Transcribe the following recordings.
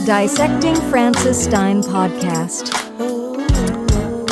Dissecting Francis Stein podcast.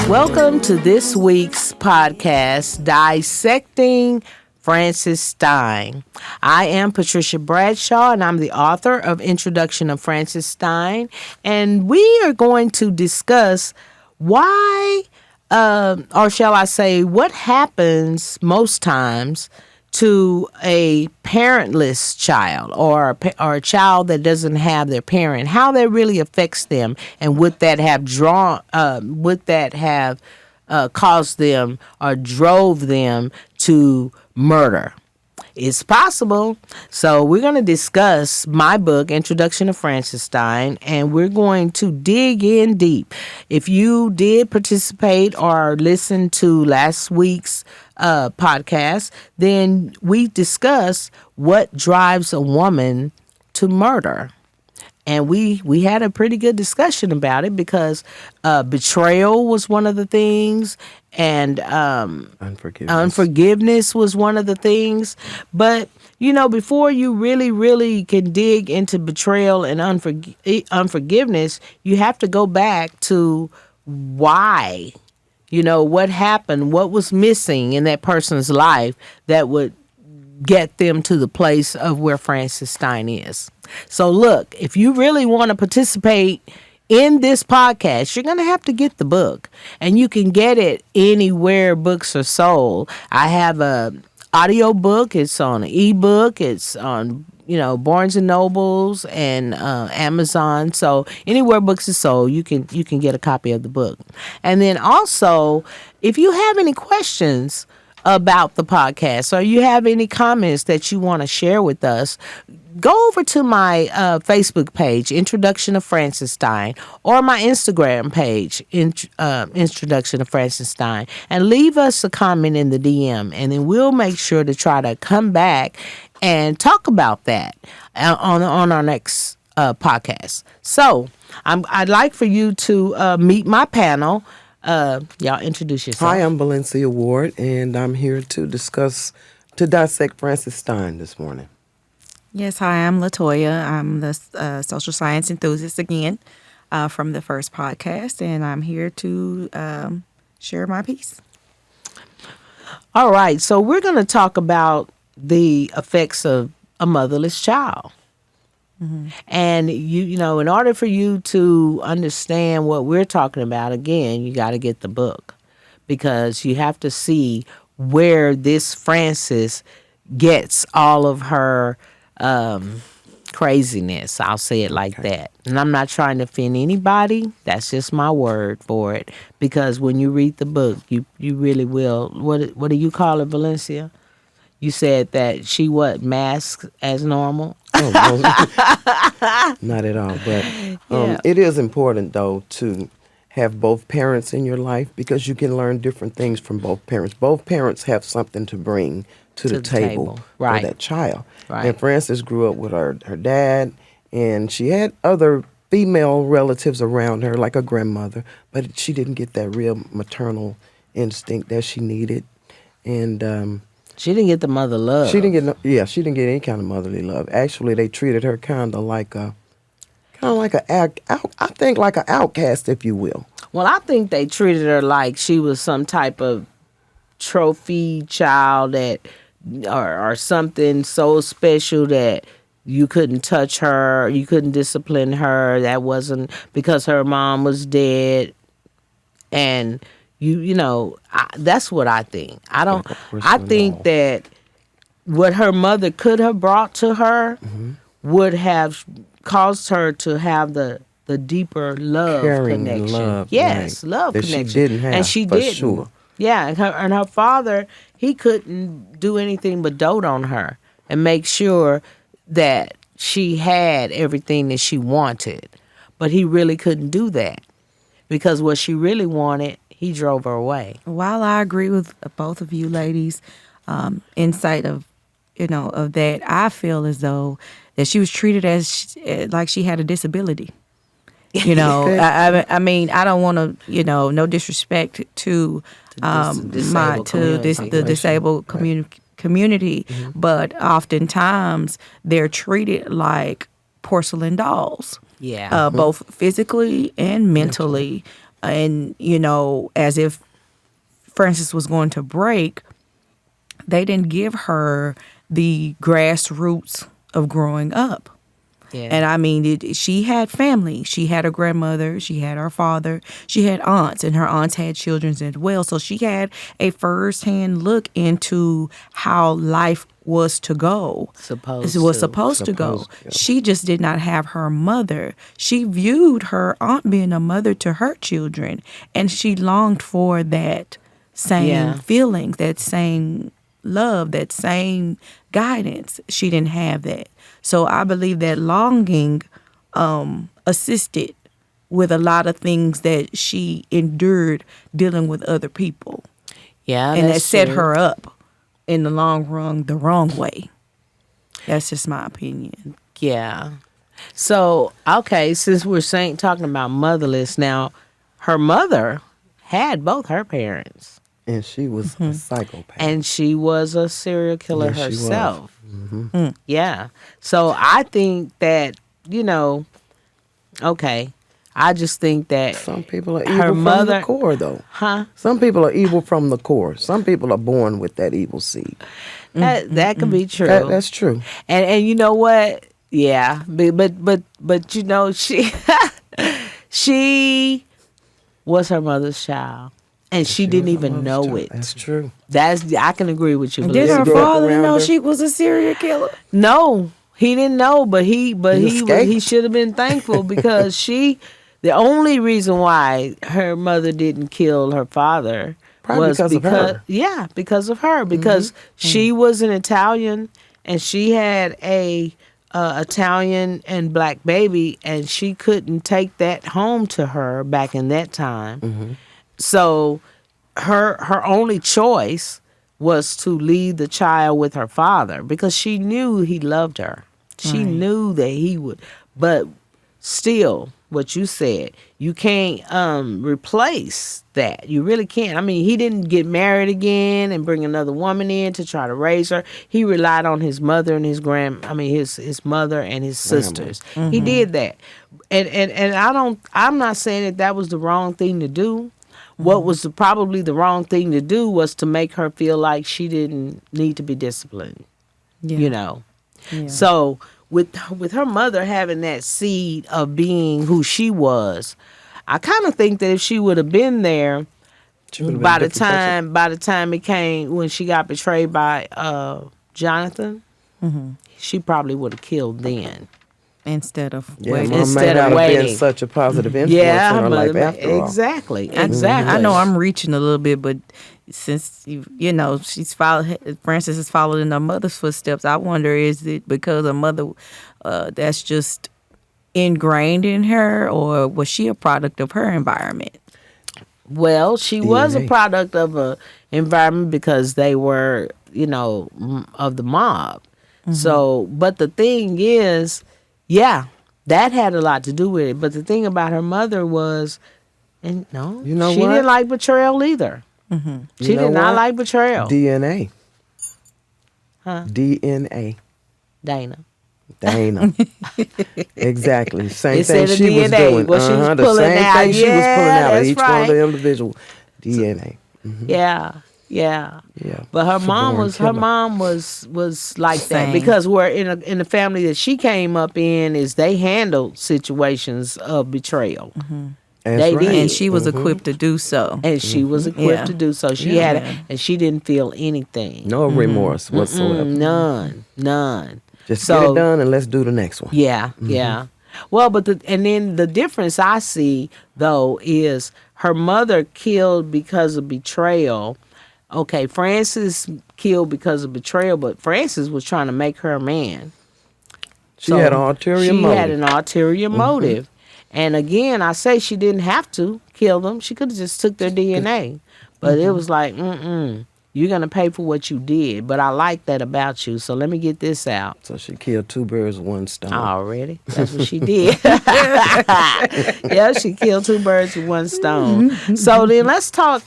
Welcome to this week's podcast, Dissecting Francis Stein. I am Patricia Bradshaw, and I'm the author of Introduction of Francis Stein. And we are going to discuss why, or shall I say, what happens most times to a parentless child or a child that doesn't have their parent, how that really affects them, and would that have caused them or drove them to murder. It's possible. So we're going to discuss my book, Introduction to Francis Stein, and we're going to dig in deep. If you did participate or listen to last week's podcast, then we discussed what drives a woman to murder. And we had a pretty good discussion about it because betrayal was one of the things, and unforgiveness was one of the things. But, you know, before you really can dig into betrayal and unforgiveness, you have to go back to why, you know, what happened, what was missing in that person's life that would get them to the place of where Francis Stein is. So look, if you really want to participate in this podcast, you're going to have to get the book, and you can get it anywhere books are sold. I have a audio book. It's on an ebook. It's on, Barnes and Nobles and Amazon. So anywhere books are sold, you can get a copy of the book. And then also, if you have any questions about the podcast or you have any comments that you want to share with us, go over to my Facebook page, Introduction of Francis Stein, or my Instagram page, Introduction of Francis Stein, and leave us a comment in the DM, and then we'll make sure to try to come back and talk about that on our next podcast. So I'd like for you to meet my panel. Y'all introduce yourself. Hi, I'm Valencia Ward, and I'm here to dissect Francis Stein this morning. Yes, hi, I'm LaToya. I'm the social science enthusiast again from the first podcast, and I'm here to share my piece. All right, so we're going to talk about the effects of a motherless child. Mm-hmm. And, in order for you to understand what we're talking about, again, you got to get the book, because you have to see where this Francis gets all of her craziness. I'll say it like that. And I'm not trying to offend anybody. That's just my word for it. Because when you read the book, you really will. What do you call it, Valencia? You said that she masked as normal? Oh, not at all. But It is important, though, to have both parents in your life, because you can learn different things from both parents. Both parents have something to bring to the table right. for that child. Right. And Frances grew up with her dad, and she had other female relatives around her, like a grandmother, but she didn't get that real maternal instinct that she needed. And she didn't get the mother love. She didn't get any kind of motherly love. Actually, they treated her kind of like an outcast, if you will. Well, I think they treated her like she was some type of trophy child or something so special that you couldn't touch her, you couldn't discipline her. That wasn't because her mom was dead, and that's what I think. I think that what her mother could have brought to her would have caused her to have the deeper love caring connection. Love, yes, right, love that connection. She didn't have, and she for didn't. Sure. Yeah, and her father, he couldn't do anything but dote on her and make sure that she had everything that she wanted. But he really couldn't do that, because what she really wanted, he drove her away. While I agree with both of you ladies, insight of that, I feel as though that she was treated as like she had a disability. I mean, I don't want to, no disrespect to the disabled community, but oftentimes they're treated like porcelain dolls. Yeah. both physically and mentally. And, as if Francis was going to break, they didn't give her the grassroots of growing up. Yeah. And I mean, she had family. She had her grandmother. She had her father. She had aunts, and her aunts had children as well. So she had a firsthand look into how life was to go. Supposed to go. Yeah. She just did not have her mother. She viewed her aunt being a mother to her children, and she longed for that same feeling, that same love, that same guidance. She didn't have that. So I believe that longing assisted with a lot of things that she endured dealing with other people. Yeah, And that that's set true. her up in the long run the wrong way. That's just my opinion. Yeah. So, okay, since we're talking about motherless now, her mother had both her parents. And she was a psychopath. And she was a serial killer Yes, she was. herself. Yeah. So I think that, okay, I just think that Some people are her evil from mother- the core, though. Huh? Some people are evil from the core. Some people are born with that evil seed. That could be true. That's true. And you know what? Yeah, but she she was her mother's child, and she didn't was her even mother's know child. it. That's true. I can agree with you. Did her grow up father around know her? she was a serial killer? No, he didn't know, but he escaped. should have been thankful because the only reason why her mother didn't kill her father Probably was because of her. Yeah, because of her. Because she was an Italian and she had a Italian and black baby, and she couldn't take that home to her back in that time. So her only choice was to leave the child with her father because she knew he loved her. She knew that he would, but still, what you said, you can't replace that. You really can't. I mean, he didn't get married again and bring another woman in to try to raise her. He relied on his mother and his his mother and his sisters. He did that, and I'm not saying that was the wrong thing to do. What was probably the wrong thing to do was to make her feel like she didn't need to be disciplined. Yeah. Yeah. So with her mother having that seed of being who she was, I kind of think that if she would have been there She would've been by a the different time it came when she got betrayed by Jonathan, she probably would have killed then. Instead of Yeah, waiting. mom may Instead of not have been waiting. such a positive influence Yeah, on her life mother, after all. exactly. I know I'm reaching a little bit, but since Frances has followed in her mother's footsteps, I wonder, is it because her mother that's just ingrained in her, or was she a product of her environment? Well, she was a DNA. product of a environment because they were, of the mob. So, but the thing is, yeah, that had a lot to do with it. But the thing about her mother was, You know she what? didn't like betrayal either. She know did not what? like betrayal. DNA. Huh? DNA. Dana. Dana. Exactly. Same It thing said she the was DNA, doing. what she was The pulling same out. thing she was Yeah, pulling out of that's each one of right. the individual DNA. Yeah. Yeah. But her mom Born was killer. like that Same. because we're in the family that she came up in is they handled situations of betrayal. That's They right. did. And she was equipped to do so. And she was equipped Yeah. to do so. She Yeah. had it, and she didn't feel anything. No remorse whatsoever. None. Just So- get it done and let's do the next one. Yeah, yeah. Well, but then the difference I see though is her mother killed because of betrayal. Okay, Francis killed because of betrayal, but Francis was trying to make her a man. She had an ulterior She motive. had an ulterior motive. And again, I say she didn't have to kill them. She could have just took their DNA. But it was like, you're going to pay for what you did. But I like that about you. So let me get this out. So she killed 2 birds with 1 stone. Already? That's what she did. Yeah, she killed 2 birds with 1 stone. So then let's talk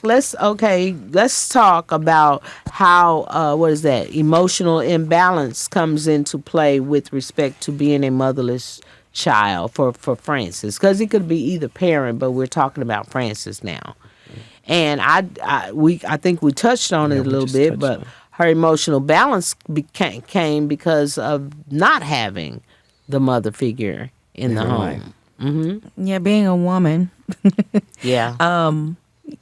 about how, emotional imbalance comes into play with respect to being a motherless child for Francis. Because he could be either parent, but we're talking about Francis now. And I think we touched on it a little bit, but her emotional balance came because of not having the mother figure in the home. Mm-hmm. Yeah, being a woman. Yeah.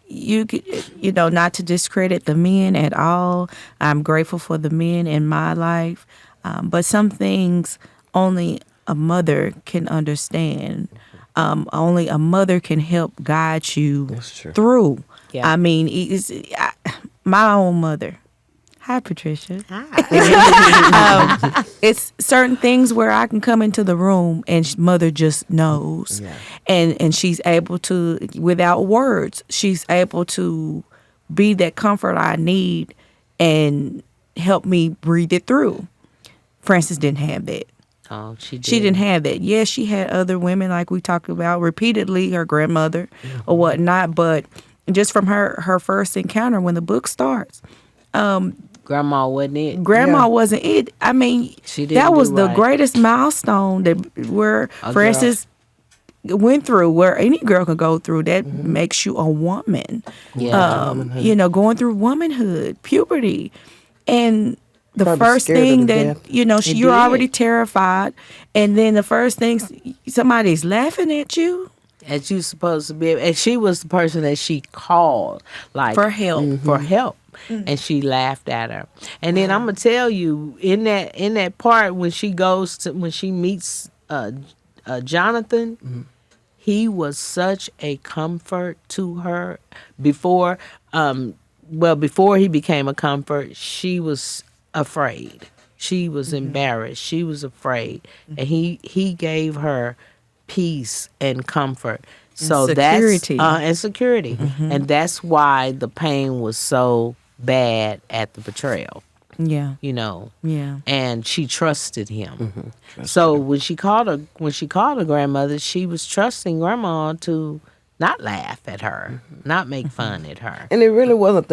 You know, not to discredit the men at all. I'm grateful for the men in my life, but some things only a mother can understand. Only a mother can help guide you through. Yeah. I mean, my own mother. Hi, Patricia. Hi. It's certain things where I can come into the room and mother just knows. Yeah. And she's able to, without words, she's able to be that comfort I need and help me breathe it through. Francis didn't have that. Oh, she didn't have that. Yes, she had other women like we talked about repeatedly, her grandmother or whatnot, but just from her first encounter when the book starts. Grandma wasn't it. Grandma wasn't it. I mean, that was the greatest milestone where Francis went through, where any girl can go through. That makes you a woman. Yeah. You know, going through womanhood, puberty, and the Probably first thing that death. You're already terrified, and then the first thing somebody's laughing at you. As you supposed to be, and she was the person that she called like for help. For help. And she laughed at her. And then I'm gonna tell you, in that part when she meets Jonathan, he was such a comfort to her. Before he became a comfort, she was afraid. She was embarrassed. She was afraid. And he gave her peace and comfort. So security. And security. And that's why the pain was so bad at the betrayal. Yeah. Yeah. And she trusted him. So when she called her grandmother, she was trusting grandma to not laugh at her, not make fun at her. And it really wasn't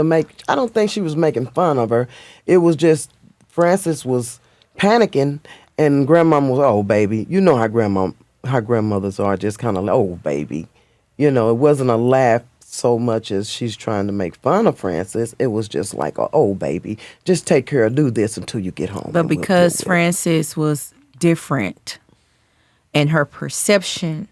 I don't think she was making fun of her. It was just Francis was panicking and grandma was, oh baby. You know how grandmothers are, just kind of like, oh baby. It wasn't a laugh so much as she's trying to make fun of Francis. It was just like, oh baby, just take care of do this until you get home. But because Francis was different and her perception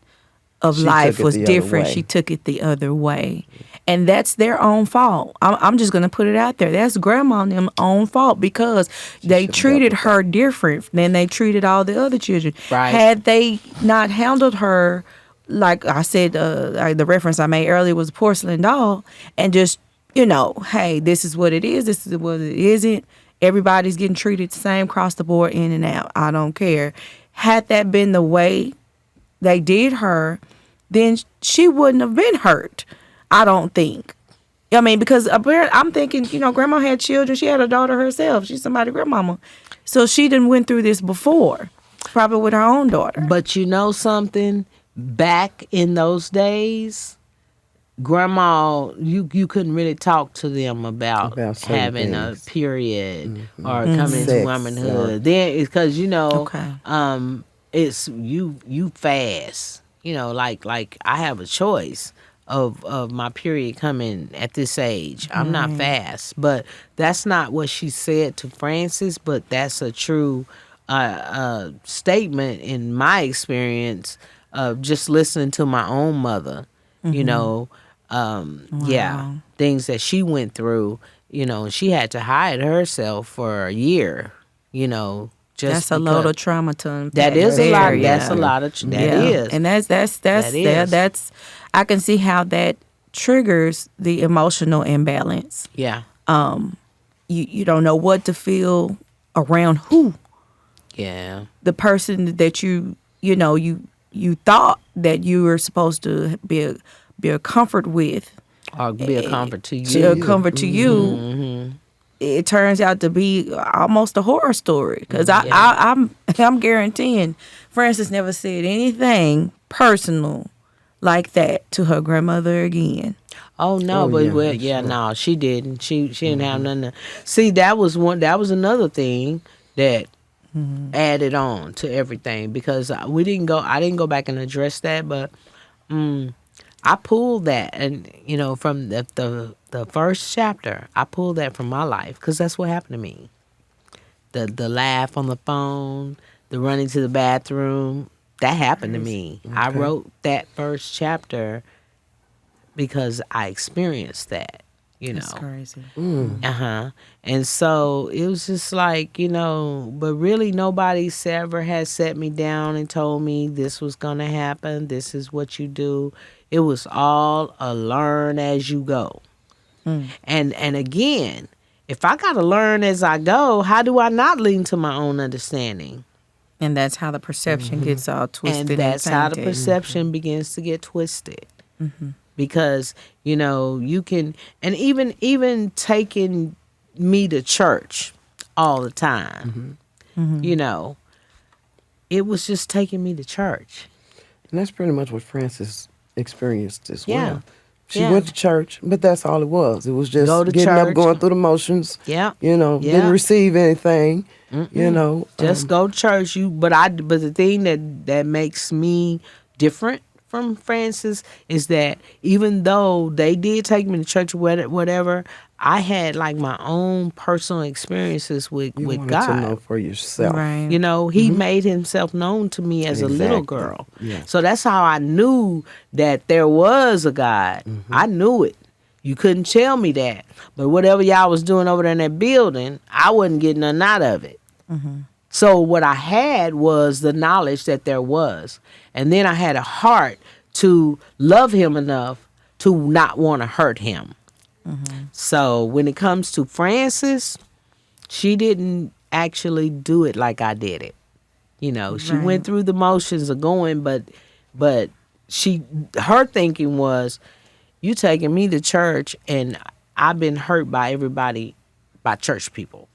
of life was different, she took it the other way. And that's their own fault. I'm just going to put it out there. That's grandma and them own fault because they treated her different than they treated all the other children. Right. Had they not handled her, like I said, the reference I made earlier was a porcelain doll, and just, hey, this is what it is, this is what it isn't. Everybody's getting treated the same across the board, in and out. I don't care. Had that been the way they did her, then she wouldn't have been hurt, I don't think. I mean, because I'm thinking, grandma had children. She had a daughter herself. She's somebody's grandmama. So she done went through this before, probably with her own daughter. But you know something? Back in those days, grandma, you couldn't really talk to them about having things. A period or coming into womanhood. Then it's because it's you fast. Like I have a choice of my period coming at this age. I'm not fast, but that's not what she said to Francis. But that's a true statement in my experience. Just listening to my own mother, Wow. things that she went through, and she had to hide herself for a year, just that's a load of trauma to unpack. That is a lot. Yeah. That's a lot of is, and that's I can see how that triggers the emotional imbalance. Yeah. You don't know what to feel around who. Yeah. The person that you thought that you were supposed to be a comfort with, or be a comfort to you. A comfort to you, it turns out to be almost a horror story. Because I'm guaranteeing Frances never said anything personal like that to her grandmother again. Oh no, Oh, but yeah, well, I'm yeah, sure. no, she didn't. She didn't have nothing. See, that was another thing that added on to everything because I didn't go back and address that, but I pulled that, and from the first chapter, I pulled that from my life because that's what happened to me. The laugh on the phone, the running to the bathroom, that happened to me. I Okay. wrote that first chapter because I experienced that, That's crazy. And so it was just like, but really nobody ever has set me down and told me this was going to happen. This is what you do. It was all a learn as you go. And again, if I got to learn as I go, how do I not lean to my own understanding? And that's how the perception gets all twisted And that's how the tainted. perception begins to get twisted. Because you can, and even taking me to church all the time, it was just taking me to church. And that's pretty much what Frances experienced as Yeah. well. She Yeah. went to church, but that's all it was. It was just Go to getting up, church. going through the motions. Yeah. Didn't Yeah. receive anything. Just go to church. But the thing that makes me different from Francis is that even though they did take me to church or whatever, I had like my own personal experiences with you wanted God. to know for yourself. Right. He made himself known to me as a little Exactly. girl. Yeah. So that's how I knew that there was a God. I knew it. You couldn't tell me that. But whatever y'all was doing over there in that building, I wasn't getting nothing out of it. So what I had was the knowledge that there was. And then I had a heart to love him enough to not want to hurt him. So when it comes to Frances, she didn't actually do it like I did it. She Right. went through the motions of going, but her thinking was, you taking me to church and I've been hurt by everybody, by church people.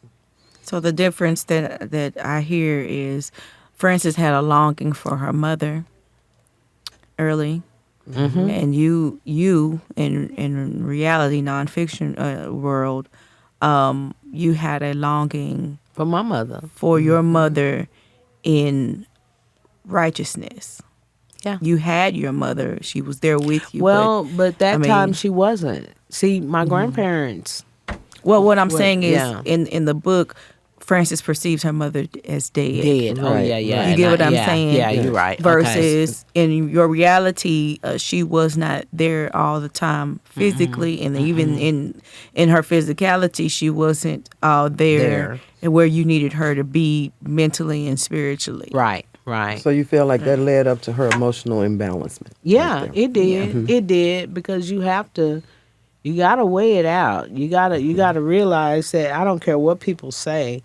So the difference that I hear is Frances had a longing for her mother early, and you in reality nonfiction world, you had a longing For my mother. for your mother in righteousness. Yeah. You had your mother; she was there with you. Well, but that I mean- time she wasn't. See, my grandparents. well, what I'm Well, saying is, yeah. in the book, Frances perceives her mother as dead. Dead. Oh, Right, yeah, yeah. right. You And get what I'm yeah, saying? Yeah, you're right. Okay. Versus in your reality, she was not there all the time physically, and even in her physicality, she wasn't all there and where you needed her to be mentally and spiritually. Right, right. So you feel like that led up to her emotional imbalancement. Yeah, right there. it did. It did, because you gotta weigh it out. You gotta realize that I don't care what people say.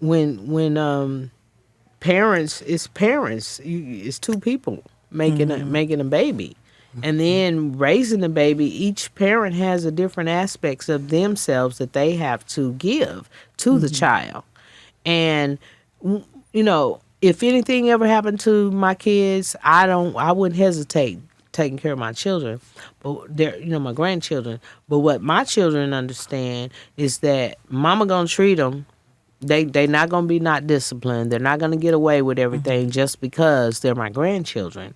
When parents, it's parents. It's two people making a baby, and then raising a baby. Each parent has a different aspects of themselves that they have to give to the child, and if anything ever happened to my kids, I wouldn't hesitate taking care of my children, but they're my grandchildren. But what my children understand is that mama gonna treat them. They not gonna be not disciplined. They're not gonna get away with everything just because they're my grandchildren.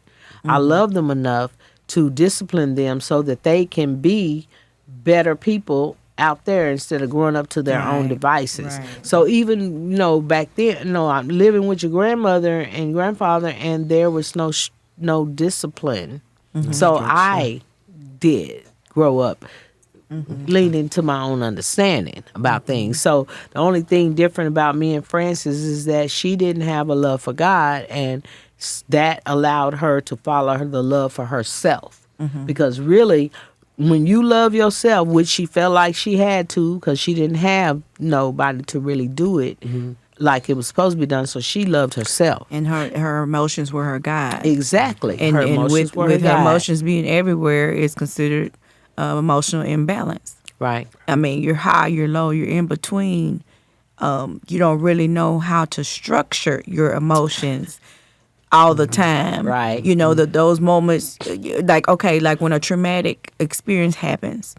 I love them enough to discipline them so that they can be better people out there instead of growing up to their own devices. right. So even back then, I'm living with your grandmother and grandfather, and there was no discipline. So I did grow up leaning to my own understanding about things. So the only thing different about me and Frances is that she didn't have a love for God, and that allowed her to follow the love for herself. Because really, when you love yourself, which she felt like she had to, because she didn't have nobody to really do it like it was supposed to be done, so she loved herself. And her emotions were her guide. Exactly. And with were her guide. emotions being everywhere, it's considered emotional imbalance. Right. I mean, you're high, you're low, you're in between. You don't really know how to structure your emotions all the time. Right. You know, those moments, like, okay, like when a traumatic experience happens.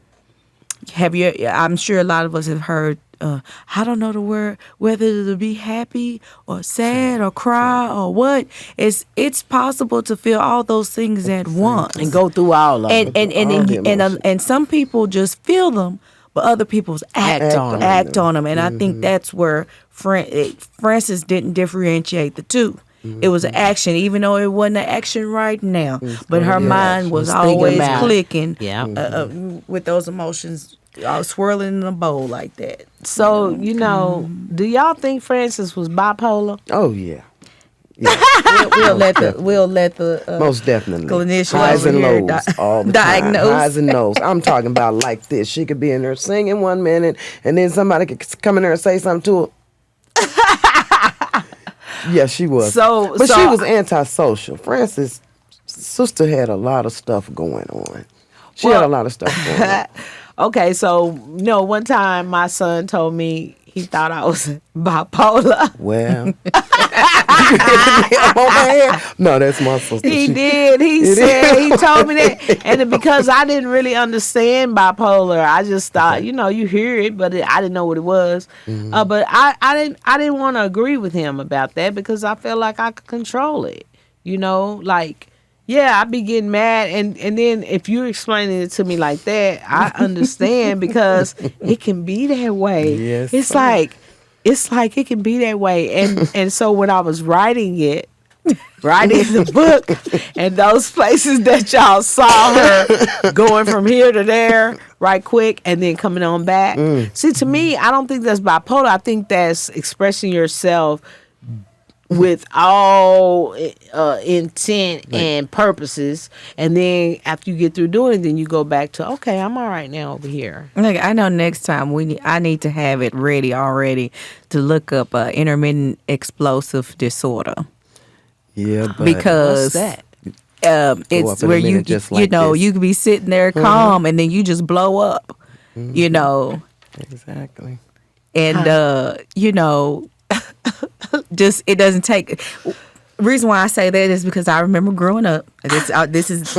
I'm sure a lot of us have heard, I don't know the word, whether to be happy or sad or cry or what. It's possible to feel all those things at once. And go through all of them. And some people just feel them, but other people act on them. And I think that's where Francis didn't differentiate the two. It was an action, even though it wasn't an action right now. But her mind was always clicking with those emotions swirling in a bowl like that. So, do y'all think Francis was bipolar? Oh, yeah. We'll let the most definitely clinician highs over and here lows all the diagnose. time. Highs and lows. I'm talking about like this. She could be in there singing 1 minute, and then somebody could come in there and say something to her. Yeah, she was. But she was antisocial. Francis' sister had a lot of stuff going on. She had a lot of stuff going on. Okay, so one time my son told me he thought I was bipolar. Well, no, that's my sister. He did. He told me that, and because I didn't really understand bipolar, I just thought, you hear it, but I didn't know what it was. But I didn't want to agree with him about that because I felt like I could control it. Yeah, I be getting mad, and then if you're explaining it to me like that, I understand because it can be that way. Yes, it's like it can be that way, and so when I was writing the book, and those places that y'all saw her going from here to there right quick, and then coming on back. See, to me, I don't think that's bipolar. I think that's expressing yourself with all intent and purposes, and then after you get through doing it, then you go back to, okay, I'm all right now over here. Look, I know next time I need to have it ready already to look up intermittent explosive disorder. Yeah, but what's because that? It's where you you can be sitting there calm and then you just blow up. Exactly. And just it doesn't take. Reason why I say that is because I remember growing up. This is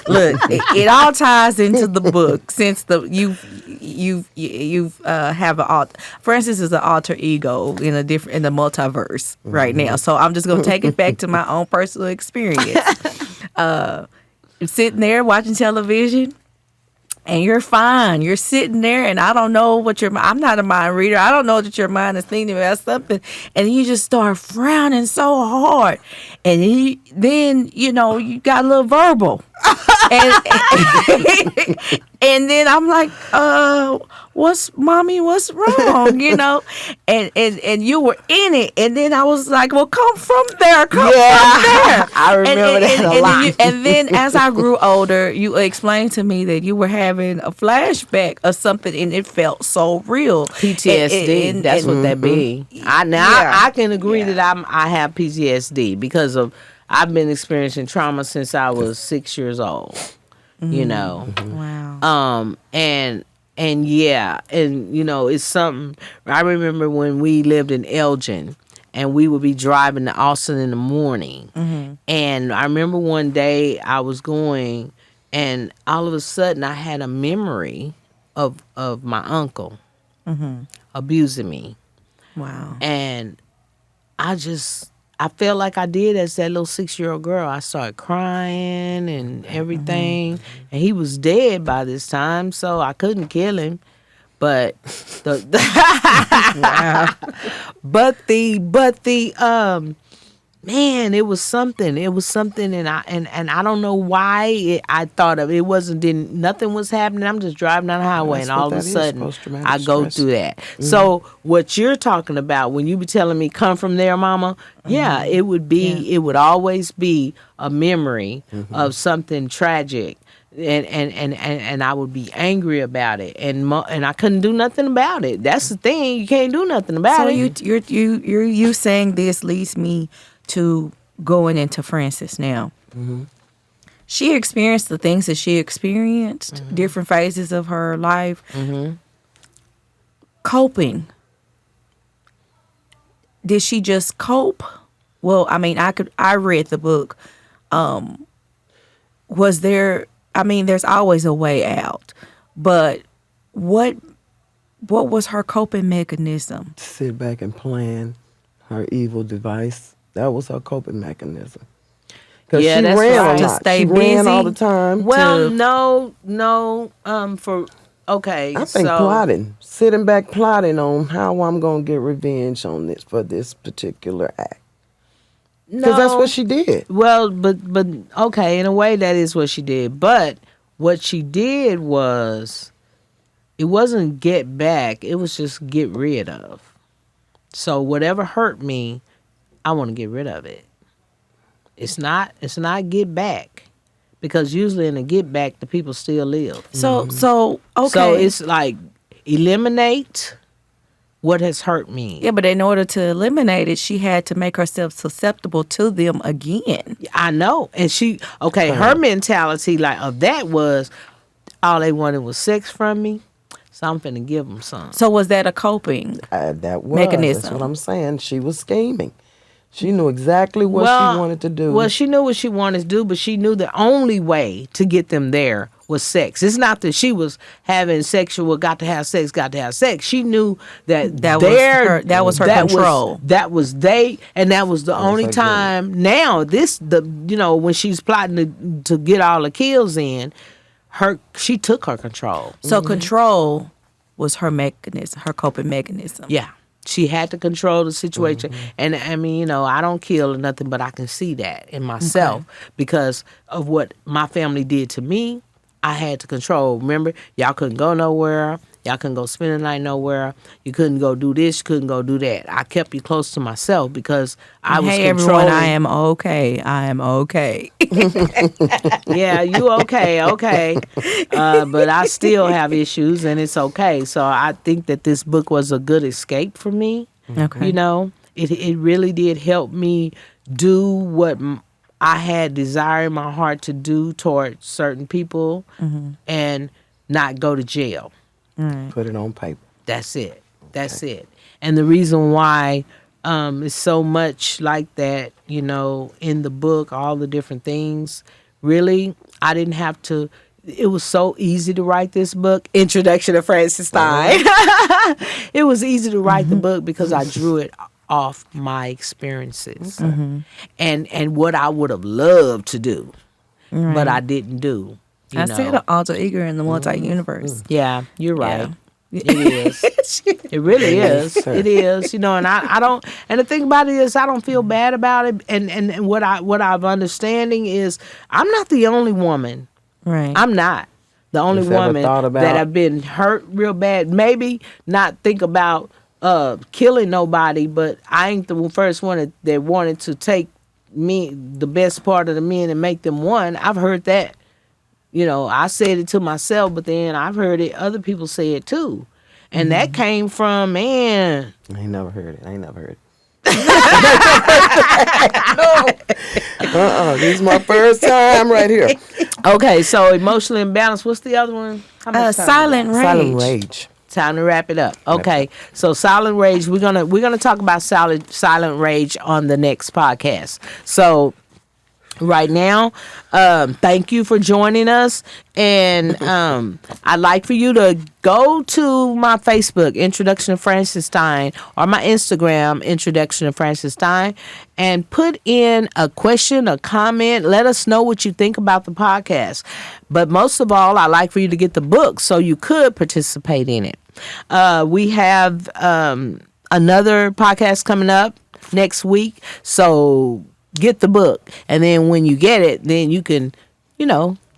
look. It all ties into the book since you have Francis is an alter ego in the multiverse right now. So I'm just gonna take it back to my own personal experience. Sitting there watching television. And you're fine. You're sitting there, and I don't know what I'm not a mind reader. I don't know that your mind is thinking about something. And you just start frowning so hard. And then you got a little verbal. And then I'm like, what's wrong? And you were in it. And then I was like, well, come from there. Come from there. I remember that a lot. And then as I grew older, you explained to me that you were having a flashback of something and it felt so real. PTSD. That's what that be. I can agree that I have PTSD because of I've been experiencing trauma since I was 6 years old. Wow. And it's something. I remember when we lived in Elgin and we would be driving to Austin in the morning. And I remember one day I was going and all of a sudden I had a memory of my uncle abusing me. Wow. And I felt like I did as that little 6-year-old girl. I started crying and everything. And he was dead by this time, so I couldn't kill him. But man, it was something. It was something, and I don't know why I thought of it. Nothing was happening. I'm just driving down the highway, and all of a sudden, I go through that. So what you're talking about when you be telling me, "Come from there, Mama," it would be. It would always be a memory of something tragic. And I would be angry about it, and I couldn't do nothing about it. That's the thing; you can't do nothing about it. So you saying this leads me to going into Francis now. she experienced the things that she experienced, different phases of her life. Coping. Did she just cope? Well, I mean, I read the book. Was there, I mean, there's always a way out, but what was her coping mechanism? Sit back and plan her evil device. That was her coping mechanism. Because Yeah, she that's ran right. a To lot. stay She ran busy? all the time. Well, no. Okay. I think so, plotting, sitting back plotting on how I'm going to get revenge on this for this particular act. Because that's what she did. Well, but okay, in a way that is what she did. But what she did was, it wasn't get back. It was just get rid of. So whatever hurt me, I want to get rid of it. It's not get back, because usually in a get back, the people still live. So okay. So it's like eliminate what has hurt me. Yeah, but in order to eliminate it, she had to make herself susceptible to them again. I know. And her mentality of that was, all they wanted was sex from me, so I'm finna give them some. So was that a coping That was. mechanism? That's what I'm saying. She was scheming. She knew exactly what she wanted to do. Well, she knew what she wanted to do, but she knew the only way to get them there was sex. It's not that she was having sexual, got to have sex. She knew that was her control. That was the only her time. Now when she's plotting to get all the kills in, she took her control. So control was her mechanism, her coping mechanism. Yeah. She had to control the situation. And I mean, I don't kill or nothing, but I can see that in myself because of what my family did to me. I had to control. Remember, y'all couldn't go nowhere. Y'all couldn't go spend the night nowhere. You couldn't go do this. You couldn't go do that. I kept you close to myself because I was controlling. Everyone, I am okay. I am okay. Yeah, you okay. But I still have issues, and it's okay. So I think that this book was a good escape for me. Okay. It really did help me do what I had desire in my heart to do toward certain people and not go to jail. Put it on paper. That's it. That's it. And the reason why it's so much like that, in the book, all the different things, really, I didn't have to. It was so easy to write this book, Introduction to Francis Stein. It was easy to write the book because I drew it off my experiences and what I would have loved to do, but I didn't do. I said an alter ego in the multi-universe. Yeah, you're right. Yeah. It is. It really is. It is. And I don't. And the thing about it is, I don't feel bad about it. And what I'm understanding is, I'm not the only woman. Right. I'm not the only Just ever woman thought about- that have been hurt real bad. Maybe not think about killing nobody, but I ain't the first one that wanted to take the best part of the men and make them one. I've heard that. I said it to myself, but then I've heard it. Other people say it too. And that came from, man. I ain't never heard it. This is my first time right here. Okay, so emotionally imbalanced. What's the other one? How much time Silent we got? rage. Silent rage. Time to wrap it up. Okay, so silent rage. We're gonna talk about silent rage on the next podcast. So right now, thank you for joining us, and I'd like for you to go to my Facebook, Introduction to Francis Stein, or my Instagram, Introduction to Francis Stein, and put in a question, a comment. Let us know what you think about the podcast. But most of all, I'd like for you to get the book so you could participate in it. We have another podcast coming up next week, so get the book, and then when you get it, then you can,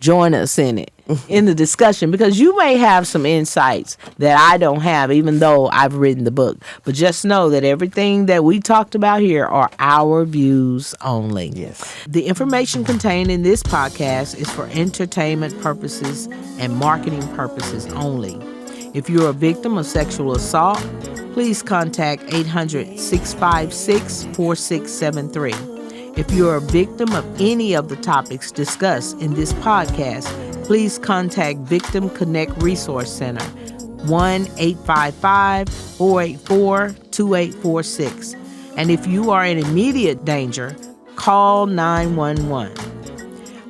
join us in it, in the discussion, because you may have some insights that I don't have, even though I've written the book. But just know that everything that we talked about here are our views only. Yes. The information contained in this podcast is for entertainment purposes and marketing purposes only. If you're a victim of sexual assault, please contact 800-656-4673. If you're a victim of any of the topics discussed in this podcast, please contact Victim Connect Resource Center, 1-855-484-2846. And if you are in immediate danger, call 911.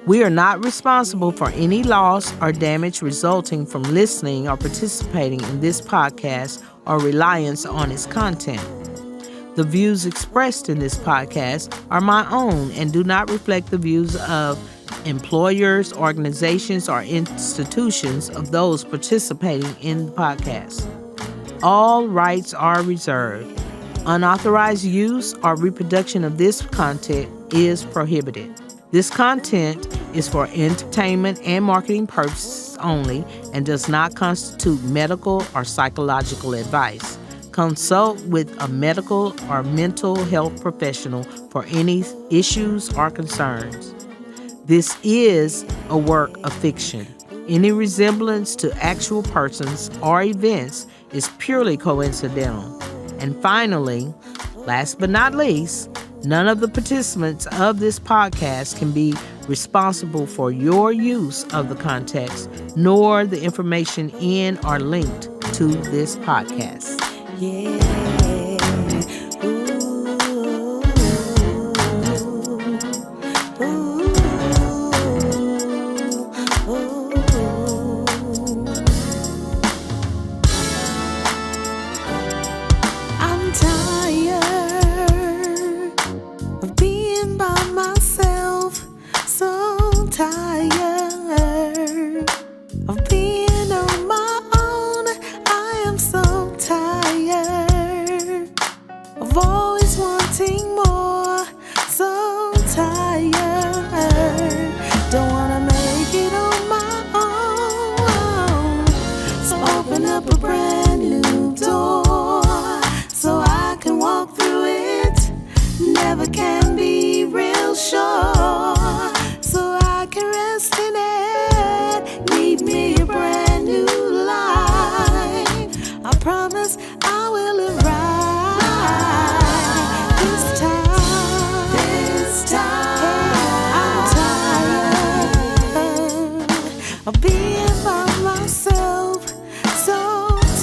We are not responsible for any loss or damage resulting from listening or participating in this podcast or reliance on its content. The views expressed in this podcast are my own and do not reflect the views of employers, organizations, or institutions of those participating in the podcast. All rights are reserved. Unauthorized use or reproduction of this content is prohibited. This content is for entertainment and marketing purposes only and does not constitute medical or psychological advice. Consult with a medical or mental health professional for any issues or concerns. This is a work of fiction. Any resemblance to actual persons or events is purely coincidental. And finally, last but not least, none of the participants of this podcast can be responsible for your use of the context, nor the information in or linked to this podcast. Yeah. I'm tired of being by myself, so tired of being on my own. I am so tired of always wanting more, so tired. Don't wanna make it on my own, so open up a brand new door so I can walk through it. Never can be real sure, so I can rest in it. Lead me a brand new life. I promise I will arrive this time. This time I'm tired of being by myself, so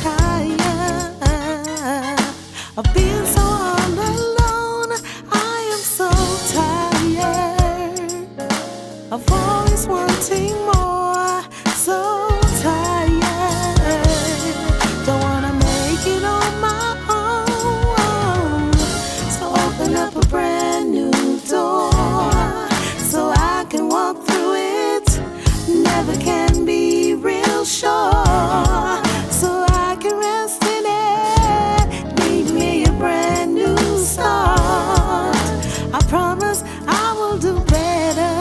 tired of being so all alone. I am so tired of always wanting more, so tired. Don't wanna make it on my own, so open up a brand new door so I can walk through it. Never can be real sure, so I can rest in it. Need me a brand new start. I promise I will do better.